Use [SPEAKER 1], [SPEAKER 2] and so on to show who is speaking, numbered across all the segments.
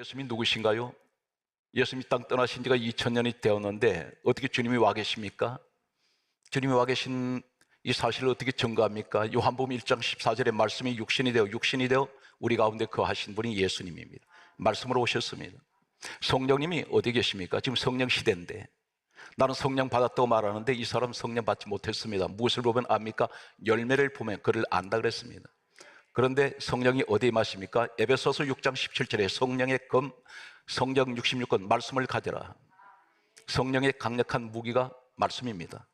[SPEAKER 1] 예수님이 누구신가요? 예수님이 땅 떠나신 지가 2000년이 되었는데 어떻게 주님이 와 계십니까? 주님이 와 계신 이 사실을 어떻게 증거합니까? 요한복음 1장 14절에 말씀이 육신이 되어 우리 가운데 거하신 분이 예수님입니다. 말씀으로 오셨습니다. 성령님이 어디 계십니까? 지금 성령 시대인데 나는 성령 받았다고 말하는데 이 사람 성령 받지 못했습니다. 무엇을 보면 압니까? 열매를 보면 그를 안다 그랬습니다. 그런데 성령이 어디에 마십니까? 에베소서 6장 17절에 성령의 검, 성경 66권 말씀을 가져라. 성령의 강력한 무기가 말씀입니다.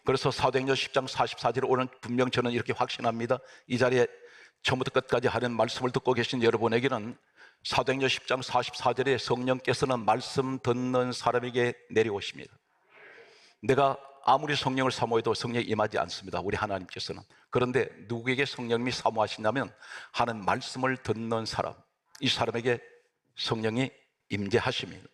[SPEAKER 1] 그래서 사도행전 10장 44절에 오늘 분명 저는 이렇게 확신합니다. 이 자리에 처음부터 끝까지 하는 말씀을 듣고 계신 여러분에게는 사도행전 10장 44절에 성령께서는 말씀 듣는 사람에게 내려오십니다. 내가 아무리 성령을 사모해도 성령이 임하지 않습니다. 우리 하나님께서는. 그런데 누구에게 성령님이 사모하시냐면 하는 말씀을 듣는 사람, 이 사람에게 성령이 임재하십니다.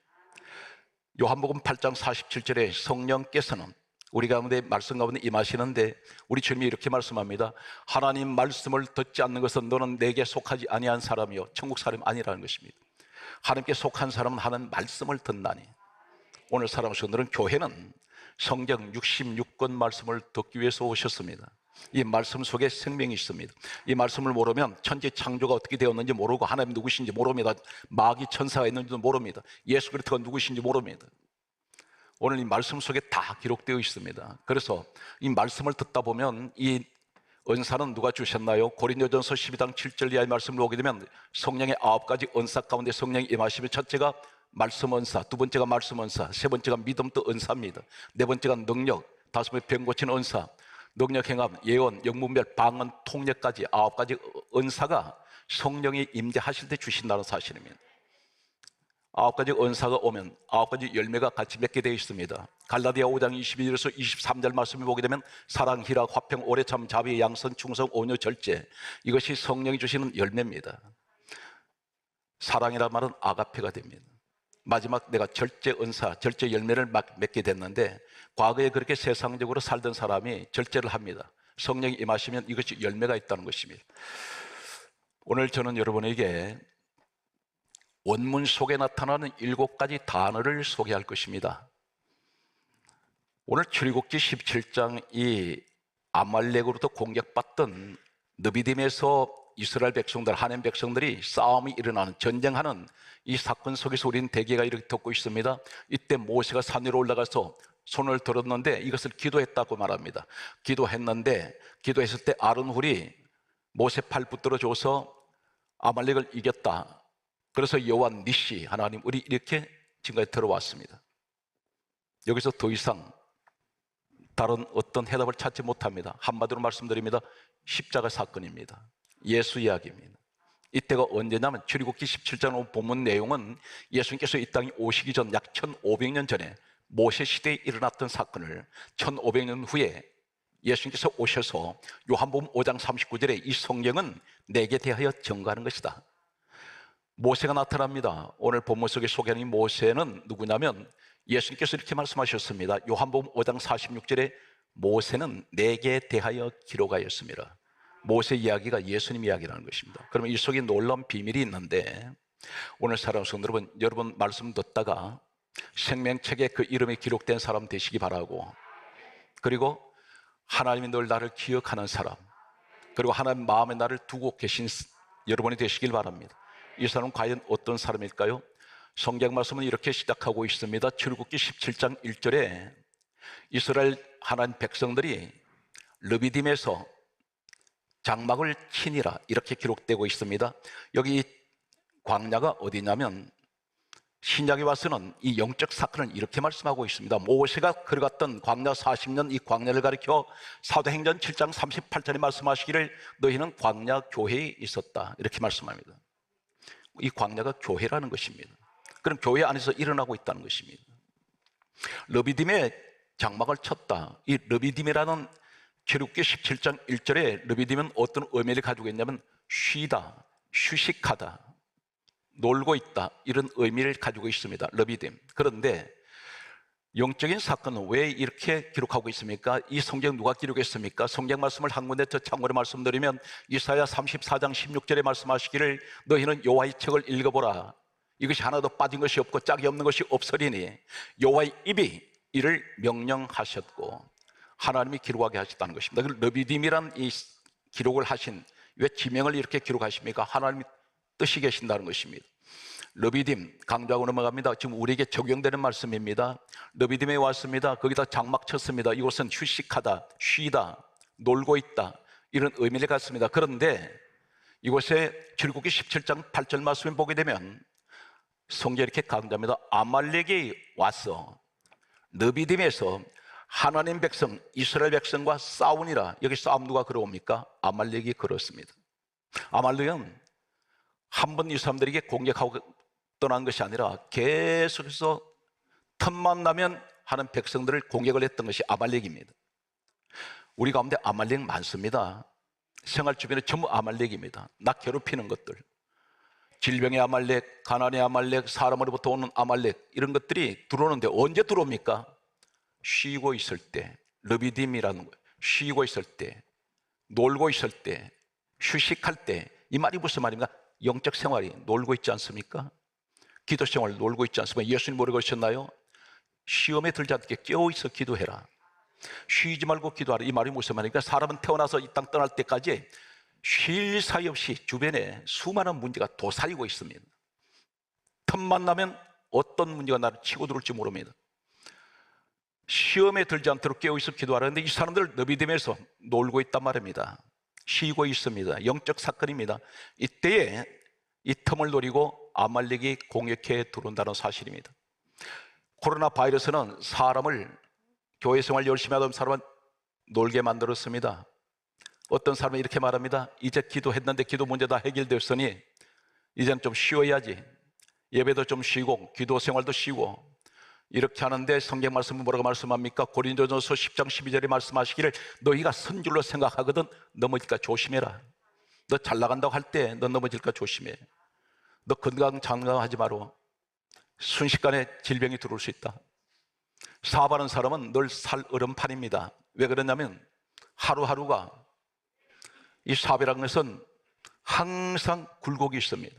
[SPEAKER 1] 요한복음 8장 47절에 성령께서는 우리 가운데 말씀 가운데 임하시는데 우리 주님이 이렇게 말씀합니다. 하나님 말씀을 듣지 않는 것은 너는 내게 속하지 아니한 사람이요 천국 사람이 아니라는 것입니다. 하나님께 속한 사람은 하는 말씀을 듣나니. 오늘 사랑하는 성도들은 교회는 성경 66권 말씀을 듣기 위해서 오셨습니다. 이 말씀 속에 생명이 있습니다. 이 말씀을 모르면 천지 창조가 어떻게 되었는지 모르고 하나님 누구신지 모릅니다. 마귀 천사가 있는지도 모릅니다. 예수 그리스도가 누구신지 모릅니다. 오늘 이 말씀 속에 다 기록되어 있습니다. 그래서 이 말씀을 듣다 보면 이 은사는 누가 주셨나요? 고린도전서 12장 7절 이하의 말씀을 보게 되면 성령의 9가지 은사 가운데 성령이 임하시면 첫째가 말씀 은사, 두 번째가 말씀 은사, 세 번째가 믿음도 은사입니다. 네 번째가 능력, 다섯 번째 병 고치는 은사, 능력 행함, 예언, 영문별, 방언, 통역까지 9가지 은사가 성령이 임재하실 때 주신다는 사실입니다. 9가지 은사가 오면 9가지 열매가 같이 맺게 되어 있습니다. 갈라디아 5장 22절에서 23절 말씀을 보게 되면 사랑, 희락, 화평, 오래참, 자비, 양선, 충성, 온유, 절제, 이것이 성령이 주시는 열매입니다. 사랑이란 말은 아가페가 됩니다. 마지막 내가 절제 은사, 절제 열매를 맺게 됐는데 과거에 그렇게 세상적으로 살던 사람이 절제를 합니다. 성령이 임하시면 이것이 열매가 있다는 것입니다. 오늘 저는 여러분에게 원문 속에 나타나는 7가지 단어를 소개할 것입니다. 오늘 출애굽기 17장이 아말렉으로부터 공격받던 느비딤에서 이스라엘 백성들, 하나님 백성들이 싸움이 일어나는, 전쟁하는 이 사건 속에서 우리는 대개가 이렇게 듣고 있습니다. 이때 모세가 산 위로 올라가서 손을 들었는데 이것을 기도했다고 말합니다. 기도했을 때 아론 훌이 모세 팔 붙들어줘서 아말렉을 이겼다. 그래서 여호와 니시, 하나님 우리 이렇게 지금까지 들어왔습니다. 여기서 더 이상 다른 어떤 해답을 찾지 못합니다. 한마디로 말씀드립니다. 십자가 사건입니다. 예수 이야기입니다. 이때가 언제냐면 출애굽기 17장 본문 내용은 예수님께서 이 땅에 오시기 전 약 1500년 전에 모세 시대에 일어났던 사건을 1500년 후에 예수님께서 오셔서 요한복음 5장 39절에 이 성경은 내게 대하여 증거하는 것이다. 모세가 나타납니다. 오늘 본문 속에 소개하는 이 모세는 누구냐면 예수님께서 이렇게 말씀하셨습니다. 요한복음 5장 46절에 모세는 내게 대하여 기록하였습니다. 모세 이야기가 예수님 이야기라는 것입니다. 그러면 이 속에 놀라운 비밀이 있는데 오늘 사랑하는 성도 여러분 말씀 듣다가 생명책에 그 이름이 기록된 사람 되시기 바라고, 그리고 하나님이 늘 나를 기억하는 사람, 그리고 하나님 마음에 나를 두고 계신 여러분이 되시길 바랍니다. 이 사람은 과연 어떤 사람일까요? 성경 말씀은 이렇게 시작하고 있습니다. 출애굽기 17장 1절에 이스라엘 하나님 백성들이 르비딤에서 장막을 치니라 이렇게 기록되고 있습니다. 여기 광야가 어디냐면 신약에 와서는 이 영적 사건을 이렇게 말씀하고 있습니다. 모세가 걸어갔던 광야 40년, 이 광야를 가리켜 사도행전 7장 38절에 말씀하시기를 너희는 광야 교회에 있었다 이렇게 말씀합니다. 이 광야가 교회라는 것입니다. 그럼 교회 안에서 일어나고 있다는 것입니다. 르비딤에 장막을 쳤다. 이 르비딤이라는 출애굽기 17장 1절에 르비딤은 어떤 의미를 가지고 있냐면 쉬다, 휴식하다, 놀고 있다, 이런 의미를 가지고 있습니다. 르비딤. 그런데 영적인 사건은 왜 이렇게 기록하고 있습니까? 이 성경 누가 기록했습니까? 성경 말씀을 한 군데 더 참고로 말씀드리면 이사야 34장 16절에 말씀하시기를 너희는 여호와의 책을 읽어보라. 이것이 하나도 빠진 것이 없고 짝이 없는 것이 없으리니 여호와의 입이 이를 명령하셨고 하나님이 기록하게 하셨다는 것입니다. 그 르비딤이란 이 기록을 하신, 왜 지명을 이렇게 기록하십니까? 하나님이 뜻이 계신다는 것입니다. 르비딤 강조하고 넘어갑니다. 지금 우리에게 적용되는 말씀입니다. 르비딤에 왔습니다. 거기다 장막 쳤습니다. 이곳은 휴식하다, 쉬다, 놀고 있다, 이런 의미를 갖습니다. 그런데 이곳에 출애굽기 17장 8절 말씀을 보게 되면 성경에 이렇게 강조합니다. 아말렉이 와서 르비딤에서 하나님 백성 이스라엘 백성과 싸우니라. 여기 싸움 누가 걸어옵니까? 아말렉이 걸었습니다. 아말렉은 한 번 이 사람들에게 공격하고 떠난 것이 아니라 계속해서 틈만 나면 하는 백성들을 공격을 했던 것이 아말렉입니다. 우리 가운데 아말렉 많습니다. 생활 주변에 전부 아말렉입니다. 나 괴롭히는 것들, 질병의 아말렉, 가난의 아말렉, 사람으로부터 오는 아말렉, 이런 것들이 들어오는데 언제 들어옵니까? 쉬고 있을 때, 르비딤이라는 거예요. 쉬고 있을 때, 놀고 있을 때, 휴식할 때. 이 말이 무슨 말입니까? 영적 생활이 놀고 있지 않습니까? 기도 생활 놀고 있지 않습니까? 예수님 뭐라고 그러셨나요? 시험에 들지 않게 깨어있어 기도해라. 쉬지 말고 기도하라. 이 말이 무슨 말입니까? 사람은 태어나서 이 땅 떠날 때까지 쉴 사이 없이 주변에 수많은 문제가 도사리고 있습니다. 틈만 나면 어떤 문제가 나를 치고 들어올지 모릅니다. 시험에 들지 않도록 깨어있어 기도하라는데 이 사람들 르비딤에서 놀고 있단 말입니다. 쉬고 있습니다. 영적 사건입니다. 이때에 이 틈을 노리고 아말렉이 공격해 들어온다는 사실입니다. 코로나 바이러스는 사람을, 교회 생활 열심히 하던 사람은 놀게 만들었습니다. 어떤 사람은 이렇게 말합니다. 이제 기도했는데 기도 문제 다 해결되었으니 이제는 좀 쉬어야지. 예배도 좀 쉬고 기도 생활도 쉬고, 이렇게 하는데 성경 말씀은 뭐라고 말씀합니까? 고린도전서 10장 12절에 말씀하시기를 너희가 선 줄로 생각하거든 넘어질까 조심해라. 너 잘 나간다고 할 때 너 넘어질까 조심해. 너 건강장강하지 마라. 순식간에 질병이 들어올 수 있다. 사업하는 사람은 늘 살 얼음판입니다. 왜 그러냐면 하루하루가, 이 사업이라는 것은 항상 굴곡이 있습니다.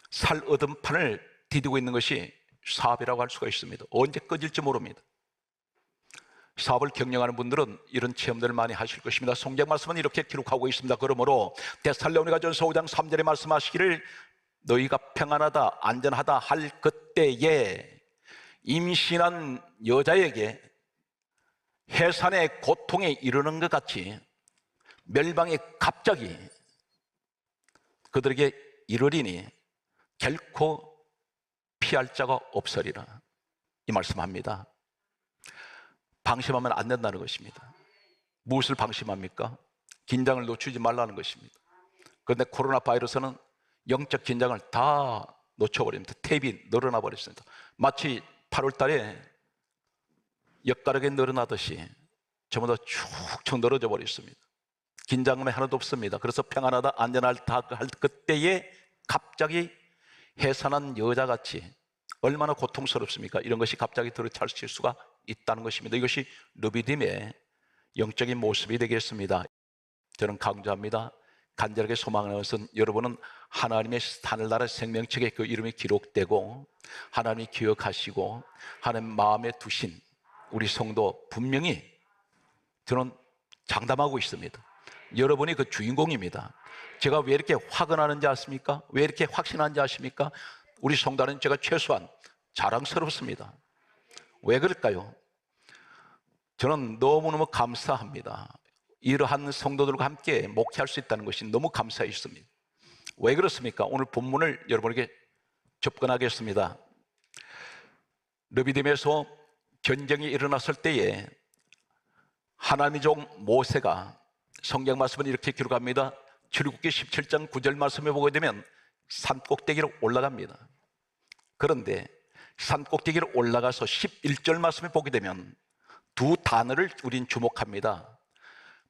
[SPEAKER 1] 살 얼음판을 디디고 있는 것이 사업이라고 할 수가 있습니다. 언제 꺼질지 모릅니다. 사업을 경영하는 분들은 이런 체험들을 많이 하실 것입니다. 성경 말씀은 이렇게 기록하고 있습니다. 그러므로 데살로니가전서 5장 3절에 말씀하시기를 너희가 평안하다 안전하다 할 그때에 임신한 여자에게 해산의 고통에 이르는 것 같이 멸망이 갑자기 그들에게 이르리니 결코 피할 자가 없으리라. 이 말씀합니다. 방심하면 안 된다는 것입니다. 무엇을 방심합니까? 긴장을 놓치지 말라는 것입니다. 그런데 코로나 바이러스는 영적 긴장을 다 놓쳐버립니다. 탭이 늘어나 버렸습니다. 마치 8월 달에 엿가락에 늘어나듯이 전부 다 축축 늘어져 버렸습니다. 긴장감이 하나도 없습니다. 그래서 평안하다 안전하다 할 그때에 갑자기 해산한 여자같이 얼마나 고통스럽습니까? 이런 것이 갑자기 들어찰 수가 있다는 것입니다. 이것이 르비딤의 영적인 모습이 되겠습니다. 저는 강조합니다. 간절하게 소망하는 것은 여러분은 하나님의 하늘나라 생명책에 그 이름이 기록되고 하나님이 기억하시고 하나님 마음에 두신 우리 성도 분명히 저는 장담하고 있습니다. 여러분이 그 주인공입니다. 제가 왜 이렇게 화근하는지 아십니까? 왜 이렇게 확신하는지 아십니까? 우리 성도는 제가 최소한 자랑스럽습니다. 왜 그럴까요? 저는 너무너무 감사합니다. 이러한 성도들과 함께 목회할 수 있다는 것이 너무 감사해 있습니다. 왜 그렇습니까? 오늘 본문을 여러분에게 접근하겠습니다. 르비딤에서 전쟁이 일어났을 때에 하나님의 종 모세가 성경 말씀을 이렇게 기록합니다. 출애굽기 17장 9절 말씀에 보게 되면 산꼭대기로 올라갑니다. 그런데 산꼭대기로 올라가서 11절 말씀에 보게 되면 두 단어를 우린 주목합니다.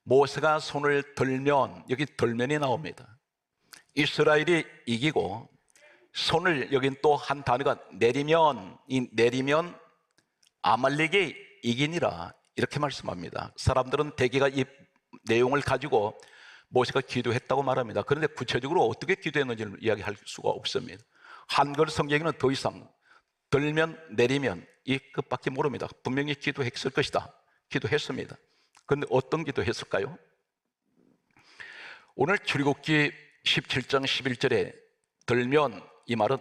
[SPEAKER 1] 모세가 손을 들면, 여기 들면이 나옵니다. 이스라엘이 이기고 손을, 여긴 또 한 단어가 내리면, 이 내리면 아말렉이 이기니라, 이렇게 말씀합니다. 사람들은 대개가 이 내용을 가지고 모세가 기도했다고 말합니다. 그런데 구체적으로 어떻게 기도했는지를 이야기할 수가 없습니다. 한글 성경에는 더 이상 들면 내리면 이 끝밖에 모릅니다. 분명히 기도했을 것이다. 기도했습니다. 그런데 어떤 기도했을까요? 오늘 출애굽기 17장 11절에 들면, 이 말은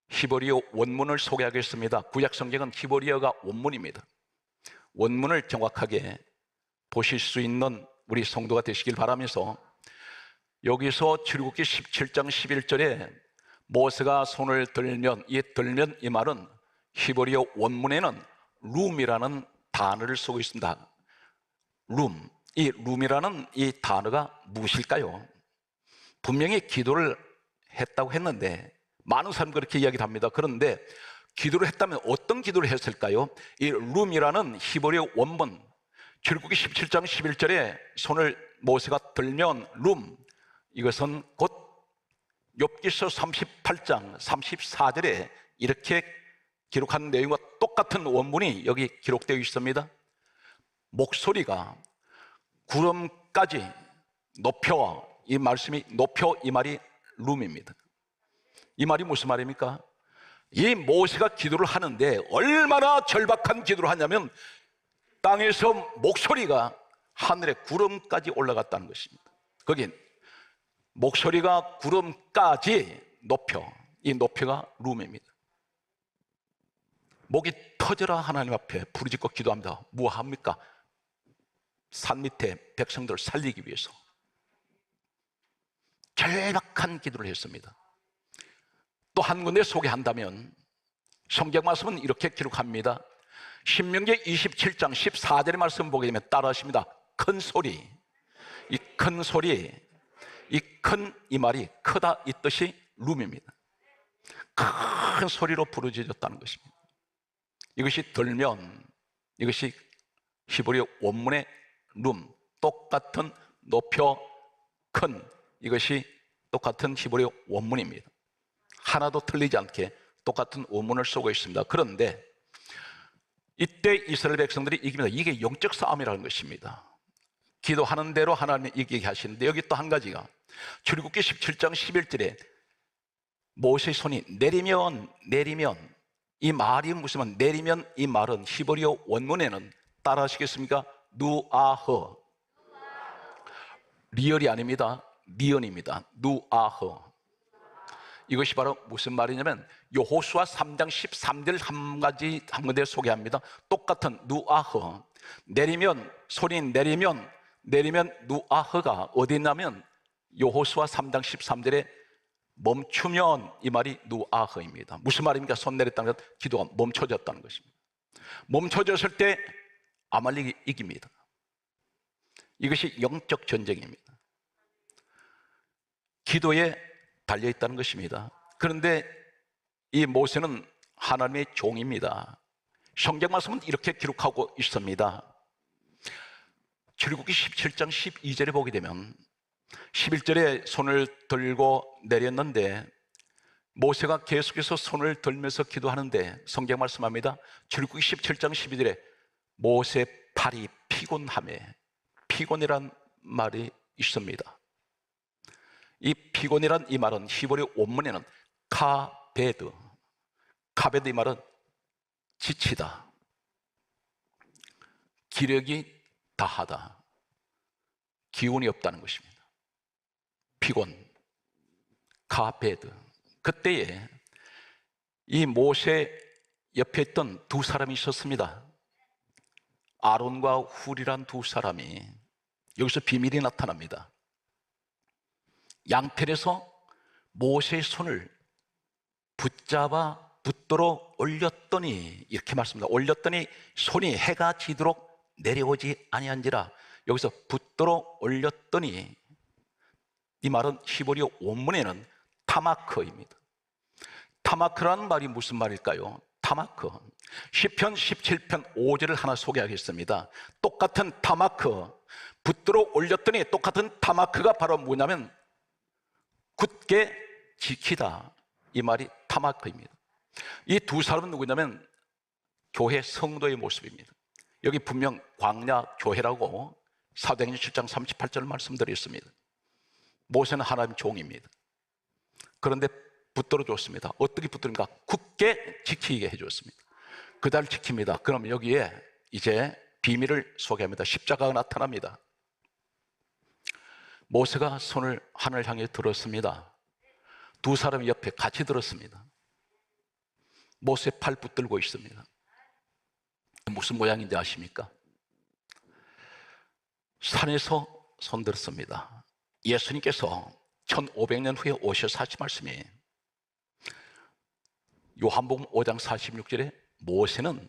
[SPEAKER 1] 히브리어 원문을 소개하겠습니다. 구약 성경은 히브리어가 원문입니다. 원문을 정확하게 보실 수 있는 우리 성도가 되시길 바라면서, 여기서 출애굽기 17장 11절에 모세가 손을 들면, 이 들면 이 말은 히브리어 원문에는 룸이라는 단어를 쓰고 있습니다. 룸. 이 룸이라는 이 단어가 무엇일까요? 분명히 기도를 했다고 했는데 많은 사람들이 그렇게 이야기를 합니다. 그런데 기도를 했다면 어떤 기도를 했을까요? 이 룸이라는 히브리어 원문, 출애굽기 17장 11절에 손을 모세가 들면 룸, 이것은 곧 욥기서 38장 34절에 이렇게 기록한 내용과 똑같은 원문이 여기 기록되어 있습니다. 목소리가 구름까지 높여, 이 말씀이 높여, 이 말이 룸입니다. 이 말이 무슨 말입니까? 이 모세가 기도를 하는데 얼마나 절박한 기도를 하냐면 땅에서 목소리가 하늘에 구름까지 올라갔다는 것입니다. 거긴 목소리가 구름까지 높여, 이 높여가 룸입니다. 목이 터져라 하나님 앞에 부르짖고 기도합니다. 무엇합니까? 산 밑에 백성들을 살리기 위해서 절박한 기도를 했습니다. 또 한 군데 소개한다면 성경 말씀은 이렇게 기록합니다. 신명기 27장 14절의 말씀 보게 되면 따라하십니다. 큰 소리, 이 큰 소리, 이 큰 이 말이 크다 이 뜻이 룸입니다. 큰 소리로 부르짖었다는 것입니다. 이것이 들면, 이것이 히브리어 원문의 룸, 똑같은 높여 큰, 이것이 똑같은 히브리어 원문입니다. 하나도 틀리지 않게 똑같은 원문을 쓰고 있습니다. 그런데 이때 이스라엘 백성들이 이깁니다. 이게 영적 싸움이라는 것입니다. 기도하는 대로 하나님이 이기게 하시는데, 여기 또 한 가지가 출애굽기 17장 11절에 모세의 손이 내리면, 이 말이 무슨 말? 내리면, 이 말은 히브리어 원문에는 따라 하시겠습니까? 누아허, 리얼이 아닙니다. 니언입니다. 누아허. 이것이 바로 무슨 말이냐면 여호수아 3장 13절 한 군데 소개합니다. 똑같은 누아허, 내리면, 소리 내리면 누아허가 어디 있냐면 여호수아 3장 13절에 멈추면, 이 말이 누아허입니다. 무슨 말입니까? 손 내렸다는 것, 기도가 멈춰졌다는 것입니다. 멈춰졌을 때 아말렉이 이깁니다. 이것이 영적 전쟁입니다. 기도에 달려있다는 것입니다. 그런데 이 모세는 하나님의 종입니다. 성경 말씀은 이렇게 기록하고 있습니다. 출애굽기 17장 12절에 보게 되면 11절에 손을 들고 내렸는데 모세가 계속해서 손을 들면서 기도하는데 성경 말씀합니다. 출애굽기 17장 12절에 모세 팔이 피곤함에, 피곤이란 말이 있습니다. 이 피곤이란 이 말은 히브리 원문에는 카베드, 이 말은 지치다, 기력이 다하다, 기운이 없다는 것입니다. 피곤, 카베드. 그때에 이 모세 옆에 있던 두 사람이 있었습니다. 아론과 훌이란 두 사람이, 여기서 비밀이 나타납니다. 양편에서 모세의 손을 붙들어 올렸더니, 이렇게 말씀합니다. 올렸더니 손이 해가 지도록 내려오지 아니한지라. 여기서 붙들어 올렸더니, 이 말은 히브리어 원문에는 타마크입니다. 타마크라는 말이 무슨 말일까요? 타마크, 시편 17편 5절을 하나 소개하겠습니다. 똑같은 타마크, 붙들어 올렸더니 똑같은 타마크가 바로 뭐냐면 굳게 지키다, 이 말이 타마크입니다. 이 두 사람은 누구냐면 교회 성도의 모습입니다. 여기 분명 광야 교회라고 사도행전 7장 38절을 말씀드렸습니다. 모세는 하나님 종입니다. 그런데 붙들어 줬습니다. 어떻게 붙듭니까? 굳게 지키게 해줬습니다. 그달 지킵니다. 그럼 여기에 이제 비밀을 소개합니다. 십자가가 나타납니다. 모세가 손을 하늘 향해 들었습니다. 두 사람이 옆에 같이 들었습니다. 모세 팔 붙들고 있습니다. 무슨 모양인지 아십니까? 산에서 손들었습니다. 예수님께서 1500년 후에 오셔서 하신 말씀이 요한복음 5장 46절에 모세는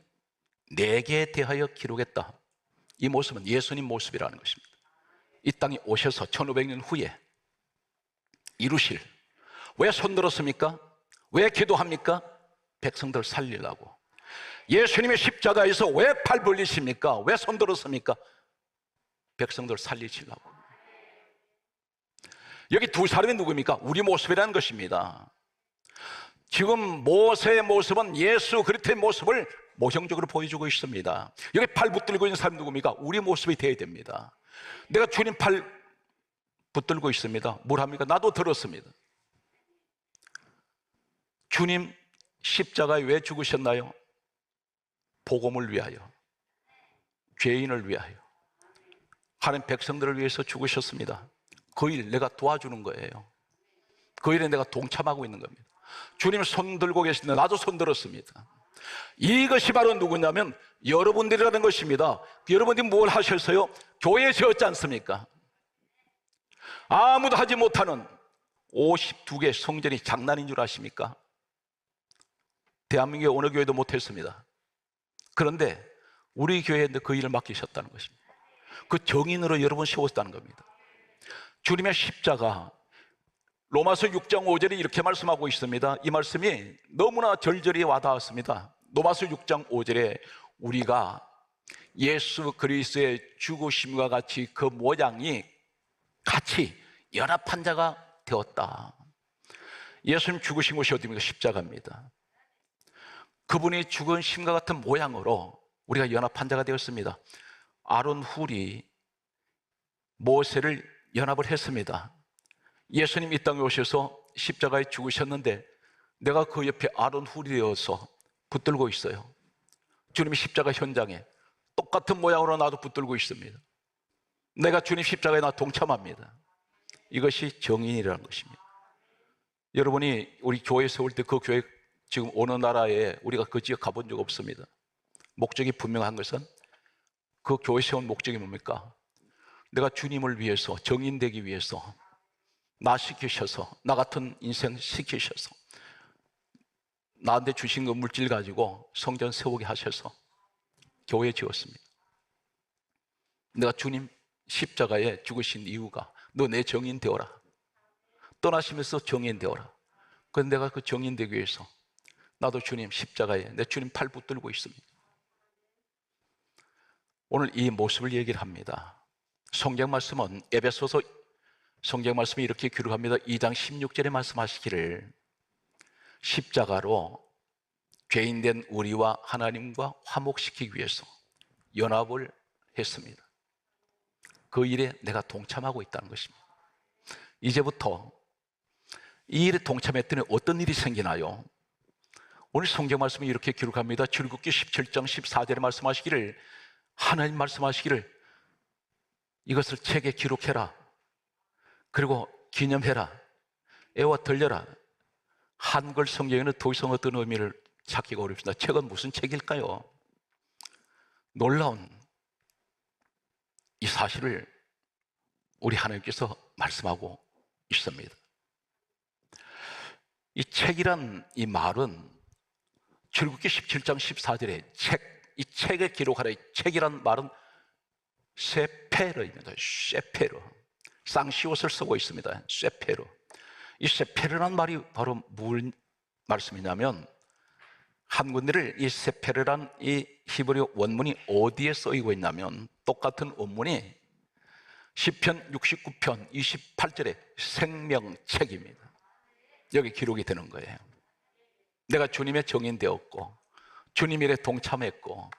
[SPEAKER 1] 내게 대하여 기록했다. 이 모습은 예수님 모습이라는 것입니다. 이 땅에 오셔서 1500년 후에 이루실, 왜 손들었습니까? 왜 기도합니까? 백성들 살리려고. 예수님의 십자가에서 왜 팔 벌리십니까? 왜 손들었습니까? 백성들 살리시려고. 여기 두 사람이 누구입니까? 우리 모습이라는 것입니다. 지금 모세의 모습은 예수 그리스도의 모습을 모형적으로 보여주고 있습니다. 여기 팔 붙들고 있는 사람이 누굽니까? 우리 모습이 되어야 됩니다. 내가 주님 팔 붙들고 있습니다. 뭘 합니까? 나도 들었습니다. 주님 십자가에 왜 죽으셨나요? 복음을 위하여, 죄인을 위하여, 하나님 백성들을 위해서 죽으셨습니다. 그 일 내가 도와주는 거예요. 그 일에 내가 동참하고 있는 겁니다. 주님 손 들고 계신데 나도 손 들었습니다. 이것이 바로 누구냐면 여러분들이라는 것입니다. 여러분들이 뭘 하셨어요? 교회 지었지 않습니까? 아무도 하지 못하는 52개 성전이 장난인 줄 아십니까? 대한민국의 어느 교회도 못했습니다. 그런데 우리 교회에 그 일을 맡기셨다는 것입니다. 그 정인으로 여러분 세웠다는 겁니다. 주님의 십자가, 로마서 6장 5절에 이렇게 말씀하고 있습니다. 이 말씀이 너무나 절절히 와닿았습니다. 로마서 6장 5절에 우리가 예수 그리스도의 죽으심과 같이 그 모양이 같이 연합한 자가 되었다. 예수님 죽으신 곳이 어디입니까? 십자가입니다. 그분이 죽으심과 같은 모양으로 우리가 연합한 자가 되었습니다. 아론 훌이 모세를 연합을 했습니다. 예수님 이 땅에 오셔서 십자가에 죽으셨는데 내가 그 옆에 아론 훌이 되어서 붙들고 있어요. 주님이 십자가 현장에 똑같은 모양으로 나도 붙들고 있습니다. 내가 주님 십자가에 나 동참합니다. 이것이 정인이라는 것입니다. 여러분이 우리 교회 세울 때 그 교회 지금 어느 나라에 우리가 그 지역 가본 적 없습니다. 목적이 분명한 것은 그 교회 세운 목적이 뭡니까? 내가 주님을 위해서, 정인되기 위해서 나 시키셔서, 나 같은 인생 시키셔서 나한테 주신 그 물질 가지고 성전 세우게 하셔서 교회 지었습니다. 내가 주님 십자가에 죽으신 이유가 너 내 정인 되어라. 떠나시면서 정인 되어라. 그래서 내가 그 정인 되기 위해서 나도 주님 십자가에 내 주님 팔 붙들고 있습니다. 오늘 이 모습을 얘기를 합니다. 성경 말씀은 에베소서 성경 말씀이 이렇게 기록합니다. 2장 16절에 말씀하시기를 십자가로 죄인된 우리와 하나님과 화목시키기 위해서 연합을 했습니다. 그 일에 내가 동참하고 있다는 것입니다. 이제부터 이 일에 동참했더니 어떤 일이 생기나요? 오늘 성경 말씀이 이렇게 기록합니다. 출애굽기 17장 14절에 말씀하시기를 하나님 말씀하시기를 이것을 책에 기록해라. 그리고 기념해라. 애와 들려라. 한글 성경에는 더 이상 어떤 의미를 찾기가 어렵습니다. 책은 무슨 책일까요? 놀라운 이 사실을 우리 하나님께서 말씀하고 있습니다. 이 책이란 이 말은 출애굽기 17장 14절에 책, 이 책에 기록하라. 이 책이란 말은 세페르입니다. 세페르. 쌍시옷을 쓰고 있습니다. 세페르. 이 세페르란 말이 바로 무슨 말씀이냐면 한 군데를 이 세페르란 이 히브리 원문이 어디에 쓰이고 있냐면 똑같은 원문이 시편 69편 28절에 생명책입니다. 여기 기록이 되는 거예요. 내가 주님의 정인 되었고 주님 일에 동참했고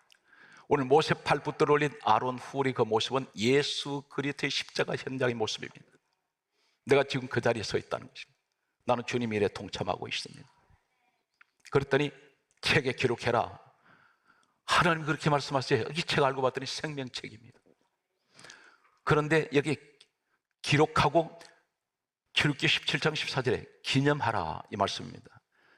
[SPEAKER 1] 오늘 모세 팔 붙들어 올린 아론 훌의 그 모습은 예수 그리스도의 십자가 현장의 모습입니다. 내가 지금 그 자리에 서 있다는 것입니다. 나는 주님 일에 동참하고 있습니다. 그랬더니 책에 기록해라. 하나님 그렇게 말씀하세요. 이 책 알고 봤더니 생명책입니다. 그런데 여기 기록하고 출애굽기 17장 14절에 기념하라 이 말씀입니다.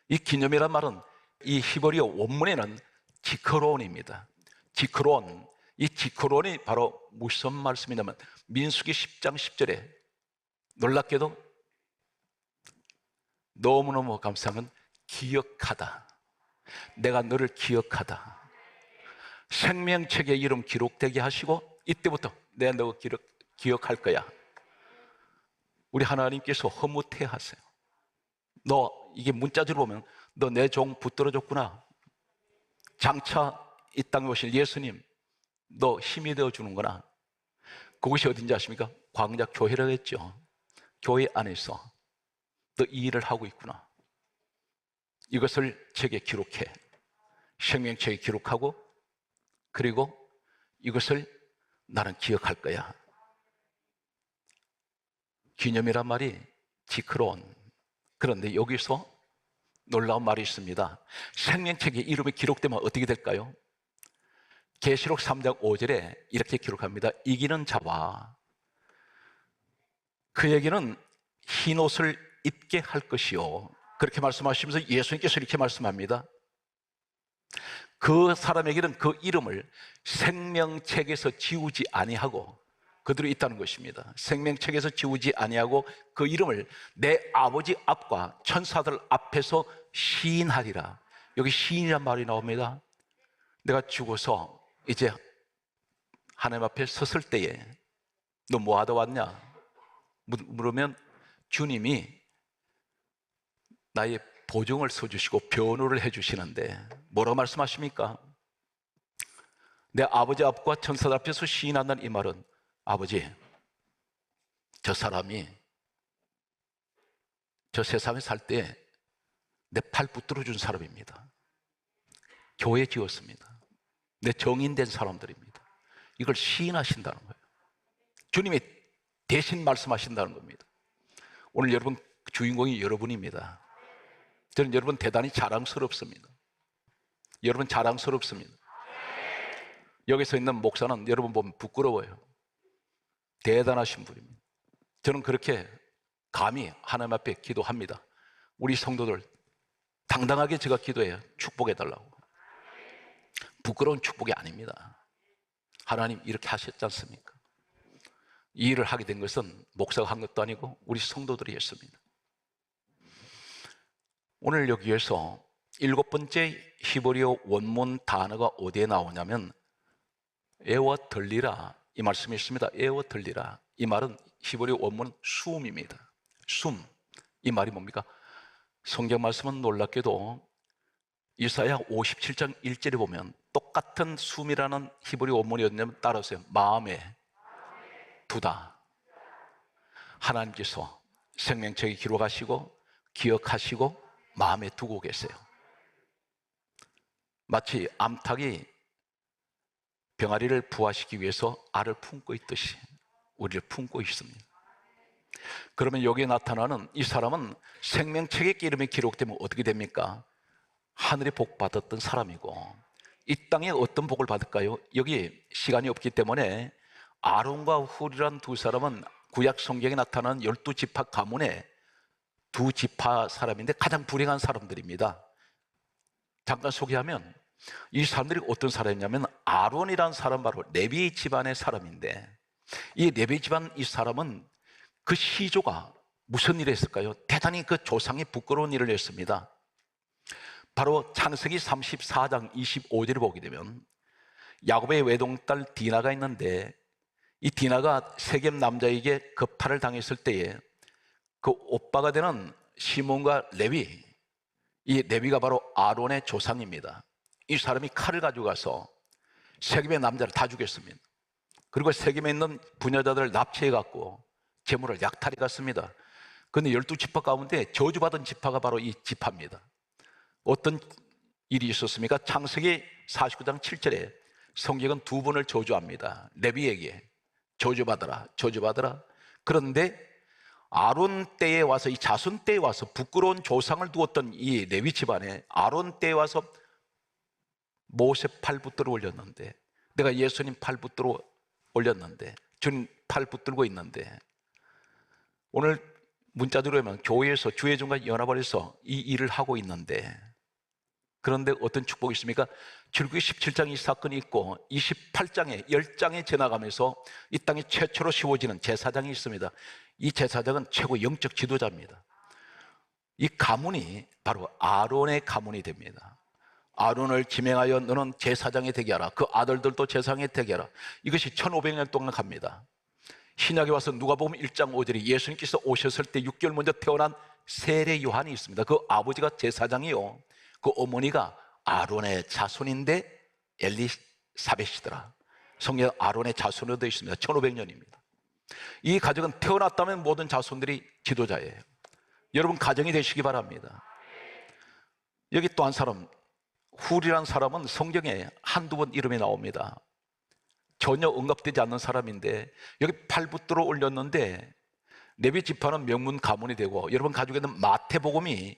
[SPEAKER 1] 이 기념이란 말은 이 히브리어 원문에는 지크론입니다. 지크론. 이 지크론이 바로 무슨 말씀이냐면 민수기 10장 10절에 놀랍게도 너무너무 감사한 건 기억하다. 내가 너를 기억하다. 생명책에 이름 기록되게 하시고 이때부터 내가 너 기억할 거야. 우리 하나님께서 허무태하세요. 너 이게 문자적으로 보면 너 내 종 붙들어줬구나. 장차 이 땅에 오실 예수님 너 힘이 되어주는구나. 그것이 어딘지 아십니까? 광야 교회라고 했죠. 교회 안에서 너 이 일을 하고 있구나. 이것을 책에 기록해. 생명책에 기록하고 그리고 이것을 나는 기억할 거야. 기념이란 말이 지크론. 그런데 여기서 놀라운 말이 있습니다. 생명책에 이름이 기록되면 어떻게 될까요? 계시록 3장 5절에 이렇게 기록합니다. 이기는 자와 그에게는 흰옷을 입게 할 것이요. 그렇게 말씀하시면서 예수님께서 이렇게 말씀합니다. 그 사람에게는 그 이름을 생명책에서 지우지 아니하고 그들이 있다는 것입니다. 생명책에서 지우지 아니하고 그 이름을 내 아버지 앞과 천사들 앞에서 시인하리라. 여기 시인이란 말이 나옵니다. 내가 죽어서 이제 하나님 앞에 섰을 때에 너 뭐 하다 왔냐? 물으면 주님이 나의 보증을 서주시고 변호를 해주시는데 뭐라고 말씀하십니까? 내 아버지 앞과 천사들 앞에서 시인한다는 이 말은 아버지, 저 사람이 저 세상에 살 때 내 팔 붙들어 준 사람입니다. 교회 지었습니다. 내 정인된 사람들입니다. 이걸 시인하신다는 거예요. 주님이 대신 말씀하신다는 겁니다. 오늘 여러분 주인공이 여러분입니다. 저는 여러분 대단히 자랑스럽습니다. 여러분 자랑스럽습니다. 여기서 있는 목사는 여러분 보면 부끄러워요. 대단하신 분입니다. 저는 그렇게 감히 하나님 앞에 기도합니다. 우리 성도들 당당하게 제가 기도해요. 축복해달라고. 부끄러운 축복이 아닙니다. 하나님 이렇게 하셨지 않습니까? 이 일을 하게 된 것은 목사가 한 것도 아니고 우리 성도들이 했습니다. 오늘 여기에서 7번째 히브리어 원문 단어가 어디에 나오냐면 애워 들리라 이 말씀이 있습니다. 애워 들리라. 이 말은 히브리어 원문은 숨입니다. 숨. 이 말이 뭡니까? 성경 말씀은 놀랍게도 이사야 57장 1절에 보면 똑같은 숨이라는 히브리어 원문이었냐면 따라서요. 마음에 두다. 하나님께서 생명책에 기록하시고 기억하시고 마음에 두고 계세요. 마치 암탉이 병아리를 부화시키기 위해서 알을 품고 있듯이 우리를 품고 있습니다. 그러면 여기에 나타나는 이 사람은 생명책에 이름이 기록되면 어떻게 됩니까? 하늘의 복 받았던 사람이고 이 땅에 어떤 복을 받을까요? 여기 시간이 없기 때문에 아론과 훌이란 두 사람은 구약 성경에 나타나는 12지파 가문의 두 지파 사람인데 가장 불행한 사람들입니다. 잠깐 소개하면 이 사람들이 어떤 사람이냐면 아론이라는 사람 바로 레위 집안의 사람인데 이 레위 집안 이 사람은 그 시조가 무슨 일을 했을까요? 대단히 그 조상이 부끄러운 일을 했습니다. 바로 창세기 34장 25절을 보게 되면 야곱의 외동딸 디나가 있는데 이 디나가 세겜 남자에게 거파를 당했을 때에 그 오빠가 되는 시몬과 레위, 이 레위가 바로 아론의 조상입니다. 이 사람이 칼을 가져가서 세겜의 남자를 다 죽였습니다. 그리고 세겜에 있는 부녀자들을 납치해갖고 재물을 약탈해 갔습니다. 그런데 12지파 가운데 저주받은 지파가 바로 이 지파입니다. 어떤 일이 있었습니까? 창세기 49장 7절에 성경은 두 분을 저주합니다. 레위에게 저주받아라, 저주받아라. 그런데 아론 때에 와서, 이 자손 때에 와서 부끄러운 조상을 두었던 이 레위 집안에 아론 때에 와서 모세 팔 붙들어 올렸는데, 내가 예수님 팔 붙들어 올렸는데, 주님 팔 붙들고 있는데, 오늘 문자대로 하면 교회에서 주의종과 연합을 해서 이 일을 하고 있는데, 그런데 어떤 축복이 있습니까? 출애굽기 17장에 이 사건이 있고 28장에 10장에 지나가면서 이 땅에 최초로 세워지는 제사장이 있습니다. 이 제사장은 최고 영적 지도자입니다. 이 가문이 바로 아론의 가문이 됩니다. 아론을 지명하여 너는 제사장이 되게 하라. 그 아들들도 제사장이 되게 하라. 이것이 1500년 동안 갑니다. 신약에 와서 누가복음 1장 5절에 예수님께서 오셨을 때 6개월 먼저 태어난 세례 요한이 있습니다. 그 아버지가 제사장이요, 그 어머니가 아론의 자손인데 엘리사벳이더라. 성경 아론의 자손으로 되어 있습니다. 1500년입니다. 이 가정은 태어났다면 모든 자손들이 지도자예요. 여러분 가정이 되시기 바랍니다. 여기 또 한 사람, 훌이라는 사람은 성경에 한두 번 이름이 나옵니다. 전혀 언급되지 않는 사람인데 여기 팔 붙들어 올렸는데, 레위 지파는 명문 가문이 되고, 여러분 가지고 있는 마태복음이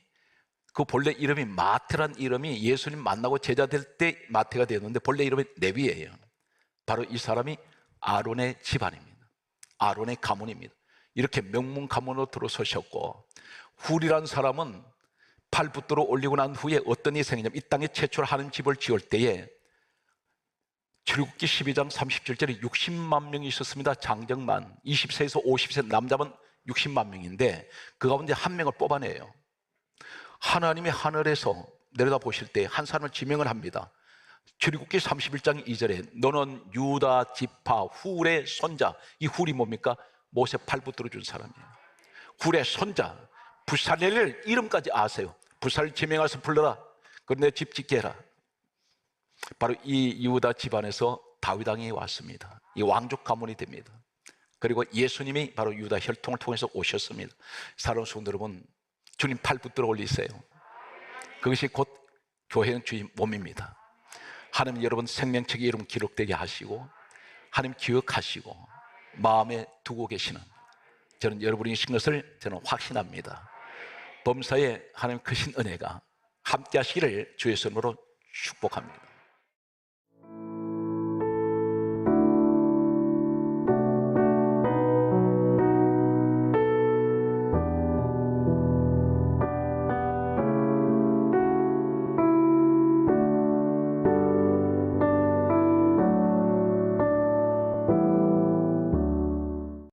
[SPEAKER 1] 그 본래 이름이 마태란 이름이 예수님 만나고 제자 될 때 마태가 되었는데 본래 이름이 레위예요. 바로 이 사람이 아론의 집안입니다. 아론의 가문입니다. 이렇게 명문 가문으로 들어서셨고, 훌이라는 사람은 팔 붙들어 올리고 난 후에 어떤 일이 생기냐면, 이 땅에 최초로 하는 집을 지을 때에 출애굽기 12장 37절에 60만 명이 있었습니다. 장정만 20세에서 50세 남자만 60만 명인데 그 가운데 한 명을 뽑아내요. 하나님이 하늘에서 내려다 보실 때 한 사람을 지명을 합니다. 출애굽기 31장 2절에 너는 유다 지파 훌의 손자. 이 훌이 뭡니까? 모세 팔 붙들어 준 사람이에요. 훌의 손자 부살렐을 이름까지 아세요. 부살렐 지명해서 불러라. 그런데 집 짓게 해라. 바로 이 유다 집안에서 다윗 왕이 왔습니다. 이 왕족 가문이 됩니다. 그리고 예수님이 바로 유다 혈통을 통해서 오셨습니다. 사랑하는 성도 여러분, 주님 팔 붙들어 올리세요. 그것이 곧 교회는 주의 몸입니다. 하나님 여러분 생명책에 이름 기록되게 하시고, 하나님 기억하시고 마음에 두고 계시는, 저는 여러분이신 것을 저는 확신합니다. 범사에 하나님 크신 은혜가 함께 하시기를 주의 이름으로 축복합니다.